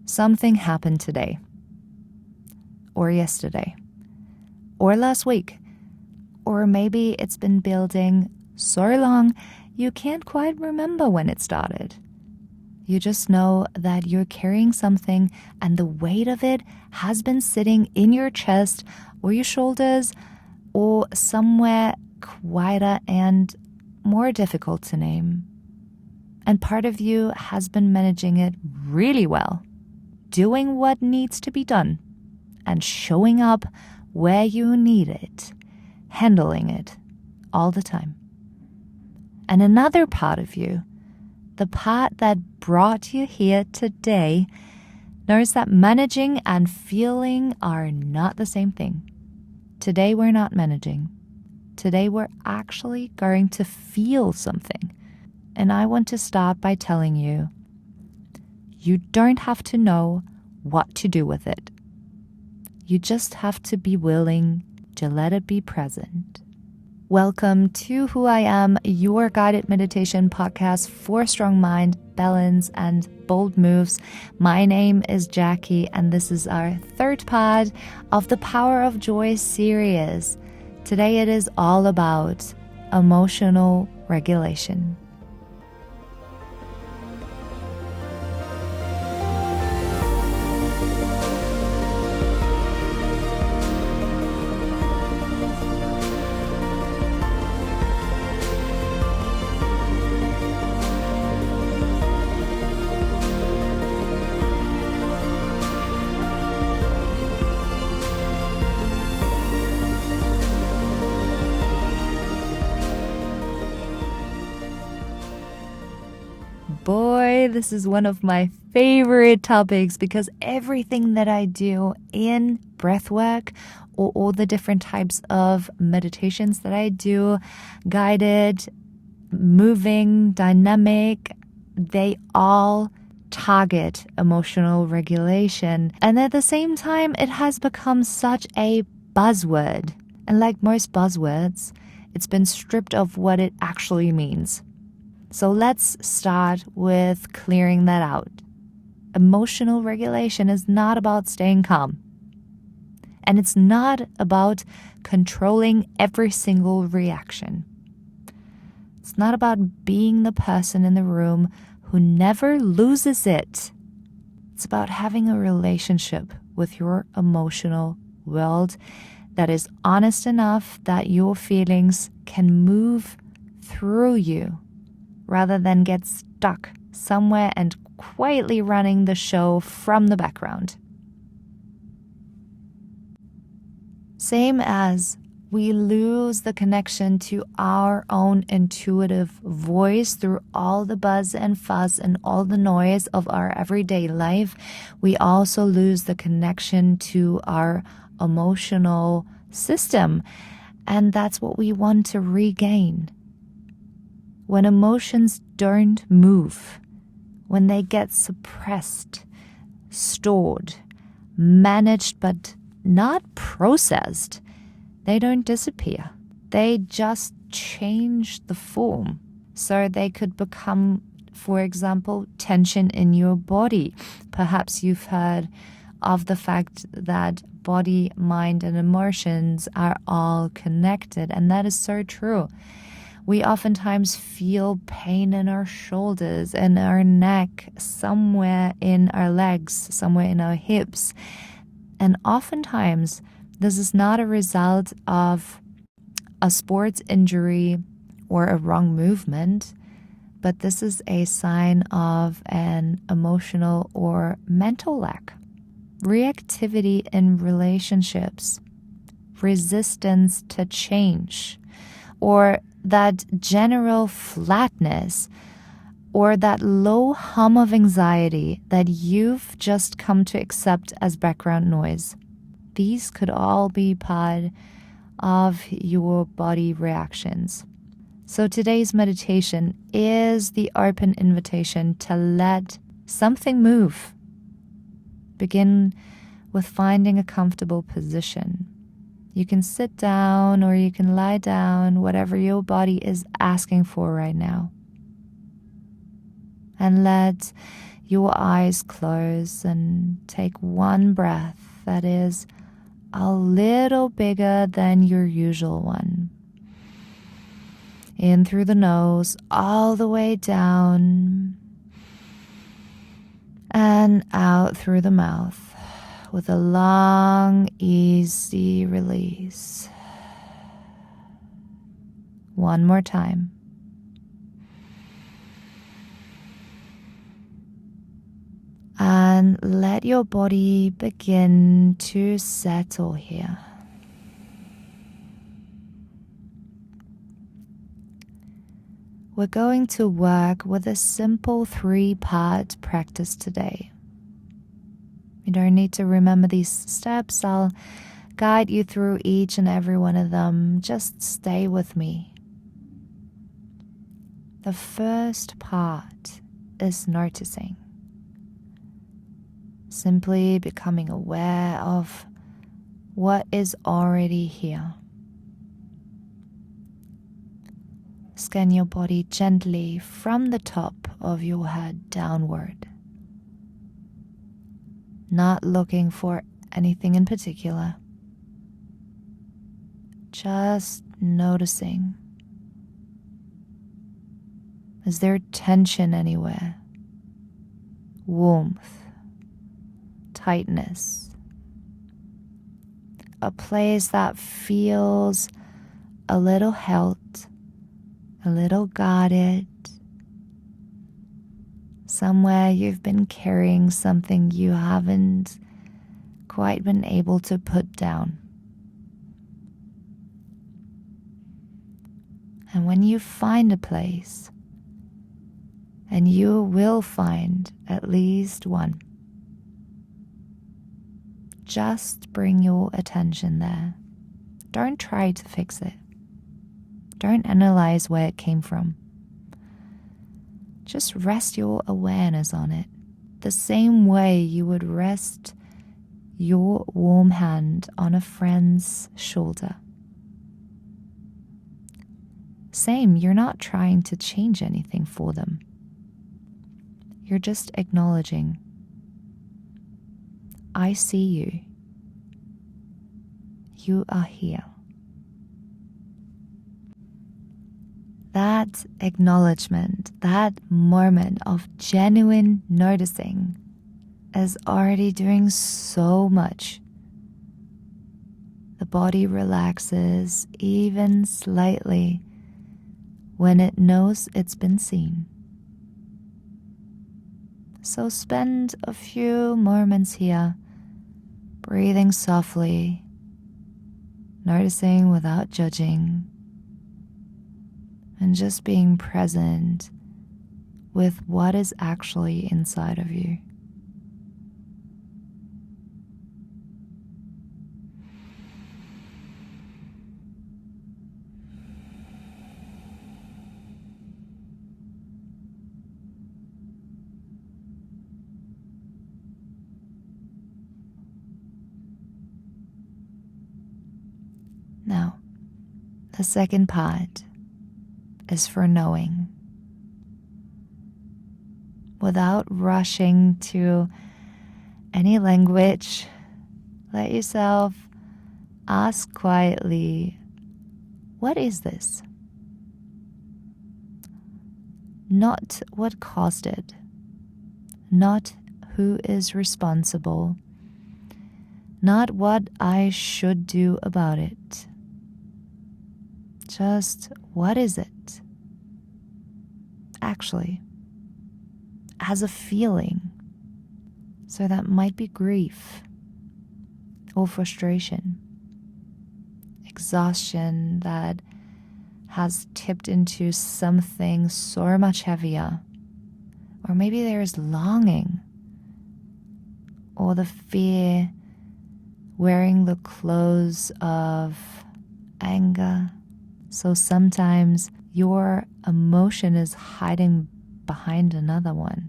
Something happened today, or yesterday, or last week, or maybe it's been building so long you can't quite remember when it started. You just know that you're carrying something and the weight of it has been sitting in your chest or your shoulders or somewhere quieter and more difficult to name. And part of you has been managing it really well, doing what needs to be done and showing up where you need it, handling it all the time. And another part of you, the part that brought you here today, knows that managing and feeling are not the same thing. Today we're not managing. Today we're actually going to feel something. And I want to start by telling you, you don't have to know what to do with it. You just have to be willing to let it be present. Welcome to Who I Am, your guided meditation podcast for strong mind, balance, and bold moves. My name is Jackie, and this is our third part of the Power of Joy series. Today it is all about emotional regulation. Boy, this is one of my favorite topics because everything that I do in breathwork or all the different types of meditations that I do, guided, moving, dynamic, they all target emotional regulation. And at the same time, it has become such a buzzword. And like most buzzwords, it's been stripped of what it actually means. So let's start with clearing that out. Emotional regulation is not about staying calm. And it's not about controlling every single reaction. It's not about being the person in the room who never loses it. It's about having a relationship with your emotional world that is honest enough that your feelings can move through you, rather than get stuck somewhere and quietly running the show from the background. Same as we lose the connection to our own intuitive voice through all the buzz and fuzz and all the noise of our everyday life, we also lose the connection to our emotional system. And that's what we want to regain. When emotions don't move, when they get suppressed, stored, managed but not processed, they don't disappear. They just change the form. So they could become, for example, tension in your body. Perhaps you've heard of the fact that body, mind, and emotions are all connected, and that is so true. We oftentimes feel pain in our shoulders, in our neck, somewhere in our legs, somewhere in our hips. And oftentimes, this is not a result of a sports injury or a wrong movement, but this is a sign of an emotional or mental lack. Reactivity in relationships, resistance to change, or that general flatness, or that low hum of anxiety that you've just come to accept as background noise. These could all be part of your body reactions. So today's meditation is the open invitation to let something move. Begin with finding a comfortable position. You can sit down or you can lie down, whatever your body is asking for right now. And let your eyes close and take one breath that is a little bigger than your usual one. In through the nose, all the way down, and out through the mouth with a long, easy release. One more time. And let your body begin to settle here. We're going to work with a simple 3-part practice today. You don't need to remember these steps. I'll guide you through each and every one of them. Just stay with me. The first part is noticing. Simply becoming aware of what is already here. Scan your body gently from the top of your head downward. Not looking for anything in particular. Just noticing. Is there tension anywhere? Warmth? Tightness? A place that feels a little held, a little guarded, somewhere you've been carrying something you haven't quite been able to put down. And when you find a place, and you will find at least one, just bring your attention there. Don't try to fix it. Don't analyze where it came from. Just rest your awareness on it, the same way you would rest your warm hand on a friend's shoulder. Same, you're not trying to change anything for them. You're just acknowledging, I see you. You are here. That acknowledgement, that moment of genuine noticing is already doing so much. The body relaxes even slightly when it knows it's been seen. So spend a few moments here, breathing softly, noticing without judging, and just being present with what is actually inside of you. Now, the second part is for knowing. Without rushing to any language, let yourself ask quietly, what is this? Not what caused it, not who is responsible, not what I should do about it. Just what is it? Actually, as a feeling. So that might be grief or frustration, exhaustion that has tipped into something so much heavier. Or maybe there's longing or the fear wearing the clothes of anger. So sometimes your emotion is hiding behind another one.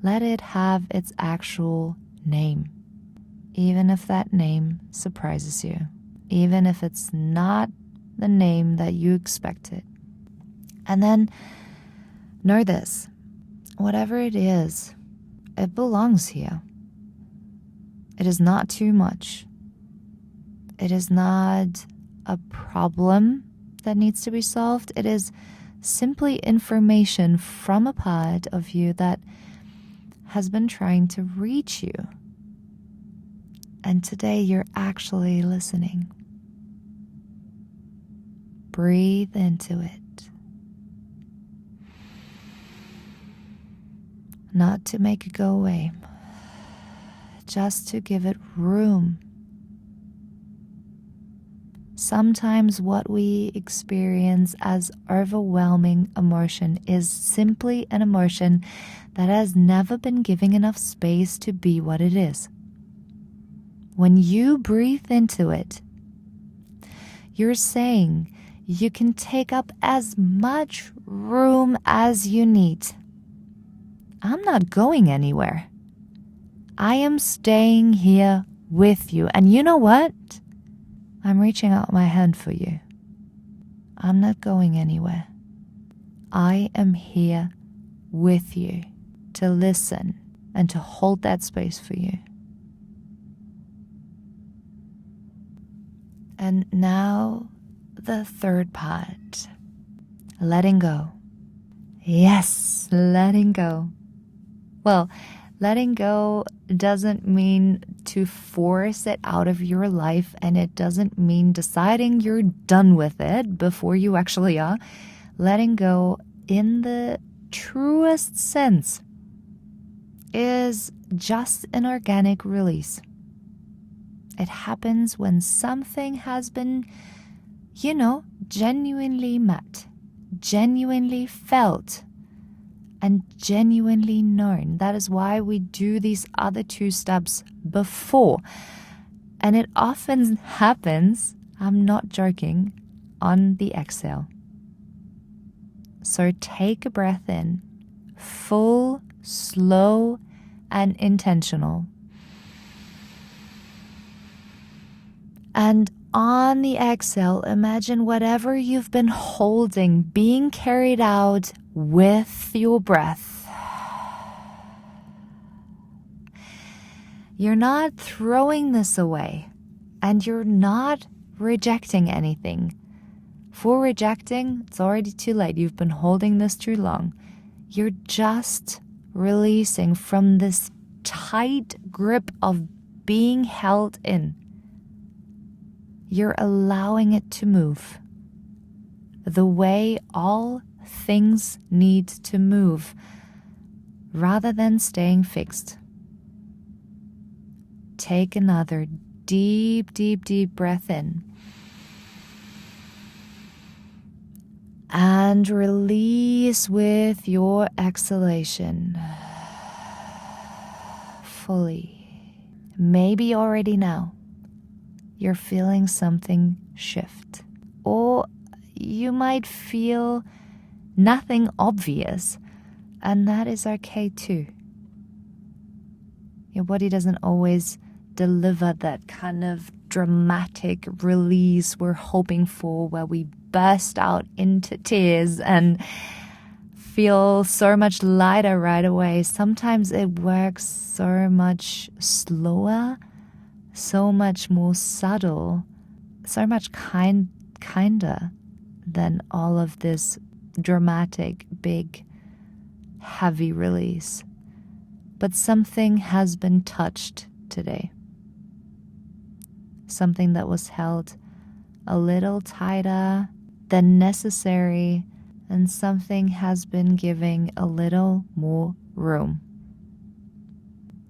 Let it have its actual name, even if that name surprises you, even if it's not the name that you expected. And then know this, whatever it is, it belongs here. It is not too much. It is not a problem that needs to be solved. It is simply information from a part of you that has been trying to reach you. And today you're actually listening. Breathe into it. Not to make it go away, just to give it room. Sometimes what we experience as overwhelming emotion is simply an emotion that has never been given enough space to be what it is. When you breathe into it, you're saying you can take up as much room as you need. I'm not going anywhere. I am staying here with you. And you know what? I'm reaching out my hand for you. I'm not going anywhere. I am here with you to listen and to hold that space for you. And now the third part, letting go. Yes, letting go. Well, letting go doesn't mean to force it out of your life, and it doesn't mean deciding you're done with it before you actually are. Letting go in the truest sense is just an organic release. It happens when something has been, genuinely met, genuinely felt, and genuinely known. That is why we do these other two steps before. And it often happens, I'm not joking, on the exhale. So take a breath in, full, slow, and intentional. And on the exhale, imagine whatever you've been holding being carried out with your breath. You're not throwing this away, and you're not rejecting anything. For rejecting, it's already too late. You've been holding this too long. You're just releasing from this tight grip of being held in. You're allowing it to move the way all things need to move, rather than staying fixed. Take another deep, deep, deep breath in. And release with your exhalation. Fully. Maybe already now you're feeling something shift. Or you might feel nothing obvious, and that is okay too. Your body doesn't always deliver that kind of dramatic release we're hoping for, where we burst out into tears and feel so much lighter right away. Sometimes it works so much slower, so much more subtle, so much kinder than all of this dramatic, big, heavy release. But something has been touched today. Something that was held a little tighter than necessary, and something has been giving a little more room.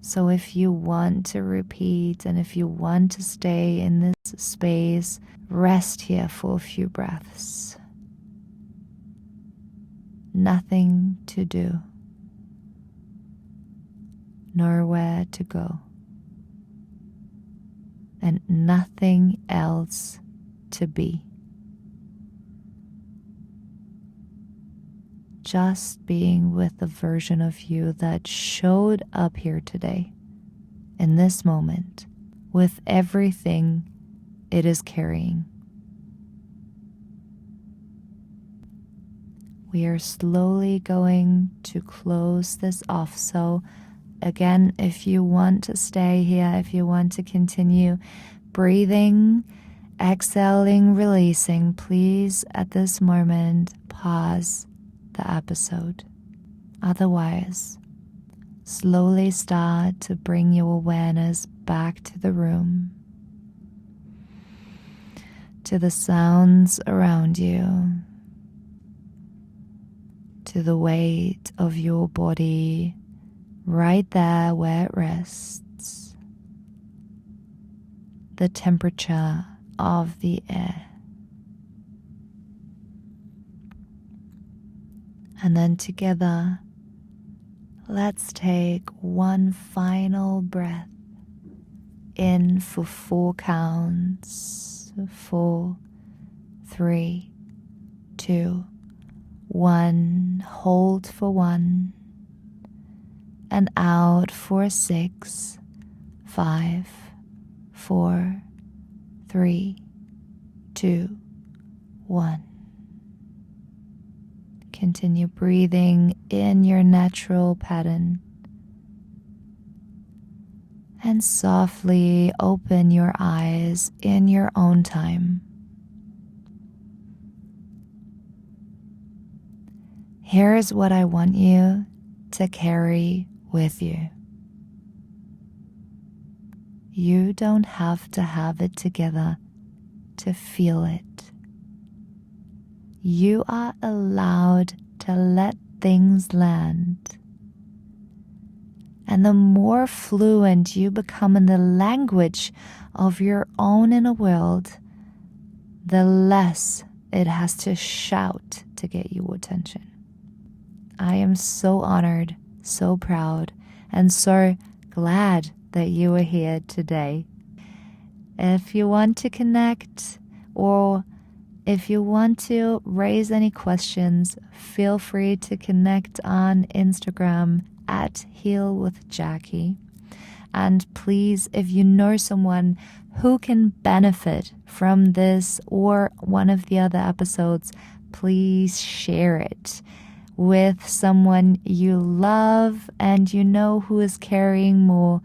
So if you want to repeat, and if you want to stay in this space, rest here for a few breaths. Nothing to do. Nowhere to go. And nothing else to be. Just being with the version of you that showed up here today, in this moment, with everything it is carrying. we are slowly going to close this off. So again, if you want to stay here, if you want to continue breathing, exhaling, releasing, please at this moment pause the episode. Otherwise, slowly start to bring your awareness back to the room, to the sounds around you, to the weight of your body right there where it rests, the temperature of the air. And then together, let's take one final breath in for 4 counts. 4, 3, 2, 1. Hold for 1. And out for 6, 5, 4, 3, 2, 1. Continue breathing in your natural pattern. And softly open your eyes in your own time. Here's what I want you to carry with you. You don't have to have it together to feel it. You are allowed to let things land. And the more fluent you become in the language of your own inner world, the less it has to shout to get your attention. I am so honored, so proud, and so glad that you are here today. If you want to connect, or if you want to raise any questions, feel free to connect on Instagram at Heal with Jackie. And please, if you know someone who can benefit from this or one of the other episodes, please share it with someone you love and you know who is carrying more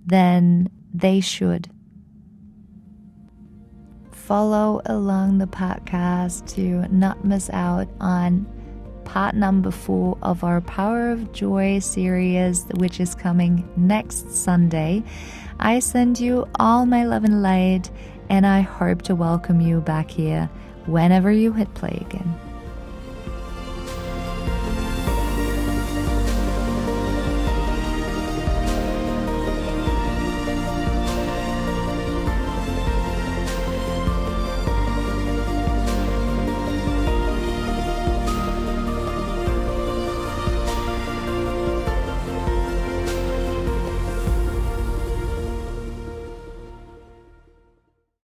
than they should. Follow along the podcast to not miss out on part number 4 of our Power of Joy series, which is coming next Sunday. I send you all my love and light, and I hope to welcome you back here whenever you hit play again.